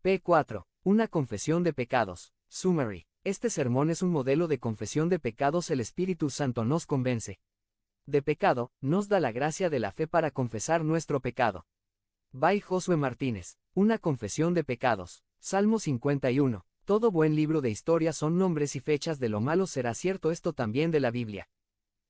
P4. Una confesión de pecados. Summary. Este sermón es un modelo de confesión de pecados. El Espíritu Santo nos convence de pecado, nos da la gracia de la fe para confesar nuestro pecado. By Josué Martínez. Una confesión de pecados. Salmo 51. Todo buen libro de historia son nombres y fechas de lo malo. Será cierto esto también de la Biblia.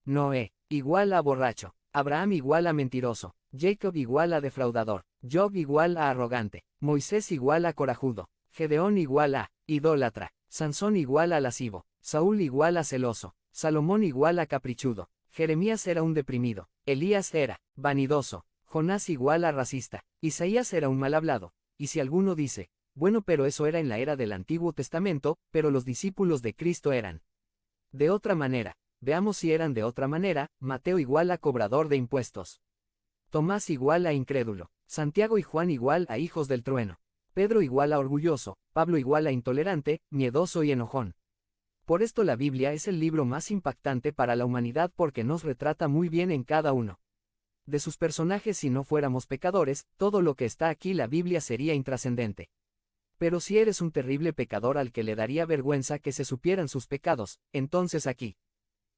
Noé, igual a borracho. Abraham igual a mentiroso. Jacob igual a defraudador. Job igual a arrogante. Moisés igual a corajudo. Gedeón igual a idólatra. Sansón igual a lascivo. Saúl igual a celoso. Salomón igual a caprichudo. Jeremías era un deprimido. Elías era vanidoso. Jonás igual a racista. Isaías era un mal hablado. Y si alguno dice, bueno, pero eso era en la era del Antiguo Testamento, pero los discípulos de Cristo eran de otra manera. Veamos si eran de otra manera. Mateo igual a cobrador de impuestos. Tomás igual a incrédulo. Santiago y Juan igual a hijos del trueno. Pedro igual a orgulloso. Pablo igual a intolerante, miedoso y enojón. Por esto la Biblia es el libro más impactante para la humanidad porque nos retrata muy bien en cada uno de sus personajes. Si no fuéramos pecadores, todo lo que está aquí la Biblia sería intrascendente. Pero si eres un terrible pecador al que le daría vergüenza que se supieran sus pecados, entonces aquí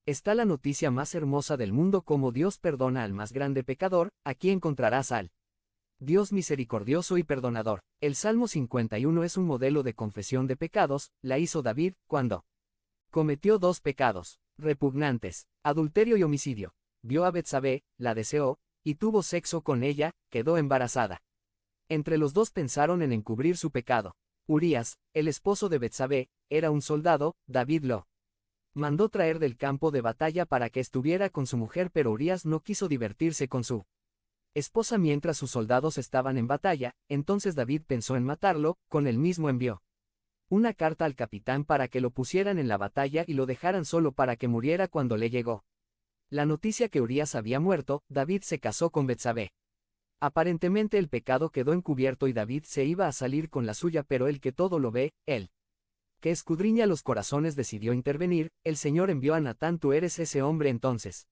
está la noticia más hermosa del mundo: cómo Dios perdona al más grande pecador. Aquí encontrarás al Dios misericordioso y perdonador. El Salmo 51 es un modelo de confesión de pecados. La hizo David cuando cometió dos pecados repugnantes, adulterio y homicidio. Vio a Betsabé, la deseó, y tuvo sexo con ella, quedó embarazada. Entre los dos pensaron en encubrir su pecado. Urías, el esposo de Betsabé, era un soldado. David lo mandó traer del campo de batalla para que estuviera con su mujer, pero Urías no quiso divertirse con su esposa mientras sus soldados estaban en batalla. Entonces David pensó en matarlo. Con él mismo envió una carta al capitán para que lo pusieran en la batalla y lo dejaran solo para que muriera. Cuando le llegó la noticia que Urías había muerto, David se casó con Betsabé. Aparentemente el pecado quedó encubierto y David se iba a salir con la suya, pero el que todo lo ve, él que escudriña los corazones, decidió intervenir. El Señor envió a Natán: tú eres ese hombre. Entonces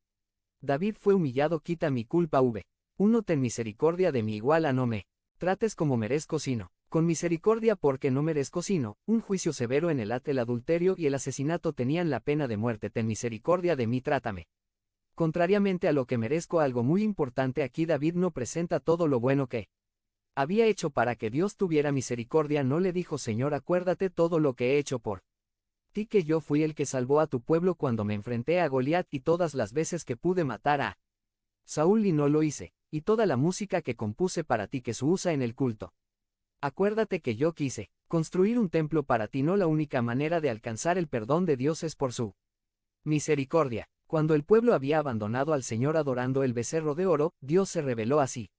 David fue humillado. Quita mi culpa. 1. Ten misericordia de mí, igual a no me trates como merezco, sino con misericordia, porque no merezco sino un juicio severo. En el adulterio y el asesinato tenían la pena de muerte. Ten misericordia de mí, trátame contrariamente a lo que merezco. Algo muy importante aquí: David no presenta todo lo bueno que había hecho para que Dios tuviera misericordia. No le dijo: Señor, acuérdate todo lo que he hecho por ti, que yo fui el que salvó a tu pueblo cuando me enfrenté a Goliat, y todas las veces que pude matar a Saúl y no lo hice, y toda la música que compuse para ti que se usa en el culto. Acuérdate que yo quise construir un templo para ti. No, la única manera de alcanzar el perdón de Dios es por su misericordia. Cuando el pueblo había abandonado al Señor adorando el becerro de oro, Dios se reveló así.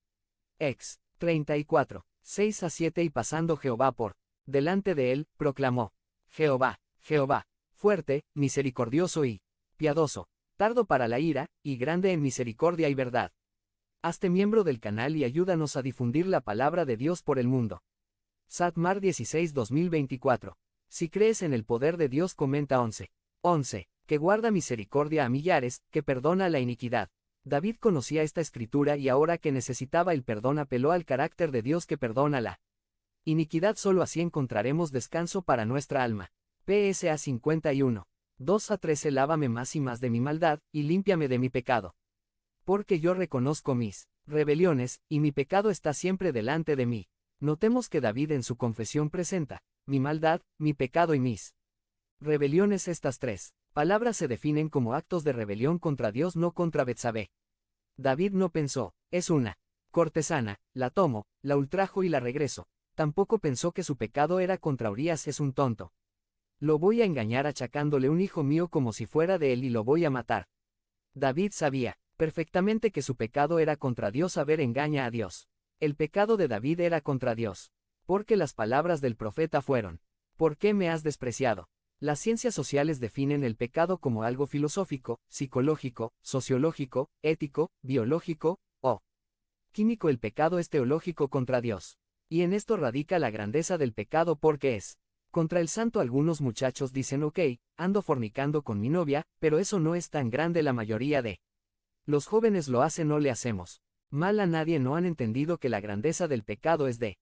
Ex. 34, 6-7. Y pasando Jehová por delante de él, proclamó: Jehová, Jehová, fuerte, misericordioso y piadoso, tardo para la ira, y grande en misericordia y verdad. Hazte miembro del canal y ayúdanos a difundir la palabra de Dios por el mundo. Satmar 16-2024. Si crees en el poder de Dios, comenta 11. Que guarda misericordia a millares, que perdona la iniquidad. David conocía esta escritura y ahora que necesitaba el perdón apeló al carácter de Dios que perdona la iniquidad. Solo así encontraremos descanso para nuestra alma. PSA 51. 2-13. Lávame más y más de mi maldad, y límpiame de mi pecado. Porque yo reconozco mis rebeliones, y mi pecado está siempre delante de mí. Notemos que David en su confesión presenta mi maldad, mi pecado y mis rebeliones. Estas tres palabras se definen como actos de rebelión contra Dios, no contra Betsabé. David no pensó: es una cortesana, la tomo, la ultrajo y la regreso. Tampoco pensó que su pecado era contra Urías: es un tonto. Lo voy a engañar achacándole un hijo mío como si fuera de él y lo voy a matar. David sabía perfectamente que su pecado era contra Dios. Saber engaña a Dios. El pecado de David era contra Dios. Porque las palabras del profeta fueron: ¿por qué me has despreciado? Las ciencias sociales definen el pecado como algo filosófico, psicológico, sociológico, ético, biológico, o químico. El pecado es teológico contra Dios. Y en esto radica la grandeza del pecado, porque es contra el santo. Algunos muchachos dicen: ok, ando fornicando con mi novia, pero eso no es tan grande. La mayoría de los jóvenes lo hacen. No le hacemos mal a nadie. No han entendido que la grandeza del pecado es de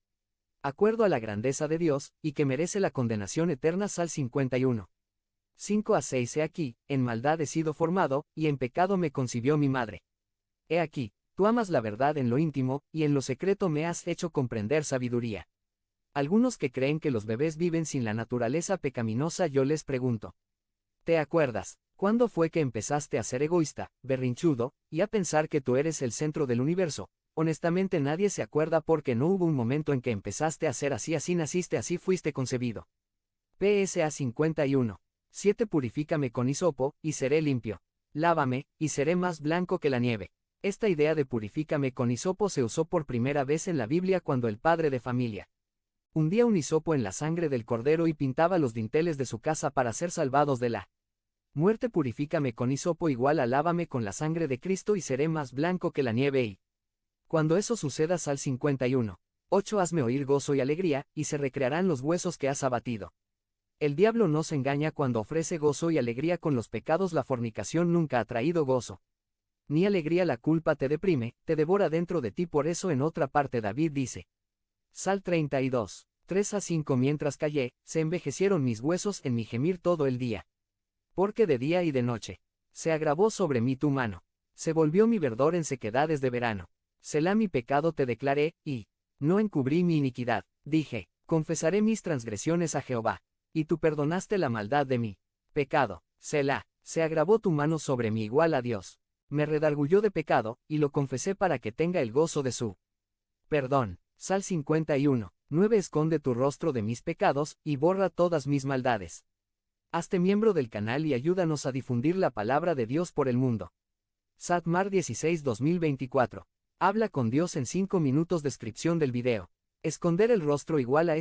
acuerdo a la grandeza de Dios, y que merece la condenación eterna. Sal 51. 5 a 6. He aquí, en maldad he sido formado, y en pecado me concibió mi madre. He aquí, tú amas la verdad en lo íntimo, y en lo secreto me has hecho comprender sabiduría. Algunos que creen que los bebés viven sin la naturaleza pecaminosa, yo les pregunto. ¿Te acuerdas? ¿Cuándo fue que empezaste a ser egoísta, berrinchudo, y a pensar que tú eres el centro del universo? Honestamente nadie se acuerda porque no hubo un momento en que empezaste a ser así, así naciste, así fuiste concebido. PSA 51. 7. Purifícame con hisopo, y seré limpio. Lávame, y seré más blanco que la nieve. Esta idea de purifícame con hisopo se usó por primera vez en la Biblia cuando el padre de familia hundía un hisopo en la sangre del cordero y pintaba los dinteles de su casa para ser salvados de la muerte. Purifícame con hisopo igual a lávame con la sangre de Cristo y seré más blanco que la nieve. Y cuando eso suceda, Sal 51. 8. Hazme oír gozo y alegría, y se recrearán los huesos que has abatido. El diablo no se engaña cuando ofrece gozo y alegría con los pecados. La fornicación nunca ha traído gozo ni alegría. La culpa te deprime, te devora dentro de ti. Por eso en otra parte David dice. Sal 32. 3 a 5. Mientras callé, se envejecieron mis huesos en mi gemir todo el día. Porque de día y de noche se agravó sobre mí tu mano. Se volvió mi verdor en sequedades de verano. Selah, mi pecado te declaré, y no encubrí mi iniquidad. Dije, confesaré mis transgresiones a Jehová, y tú perdonaste la maldad de mi pecado. Selah, se agravó tu mano sobre mí igual a Dios. Me redarguyó de pecado, y lo confesé para que tenga el gozo de su perdón. Sal 51. 9. Esconde tu rostro de mis pecados, y borra todas mis maldades. Hazte miembro del canal y ayúdanos a difundir la palabra de Dios por el mundo. Satmar 16-2024. Habla con Dios en 5 minutos. Descripción del video. Esconder el rostro igual a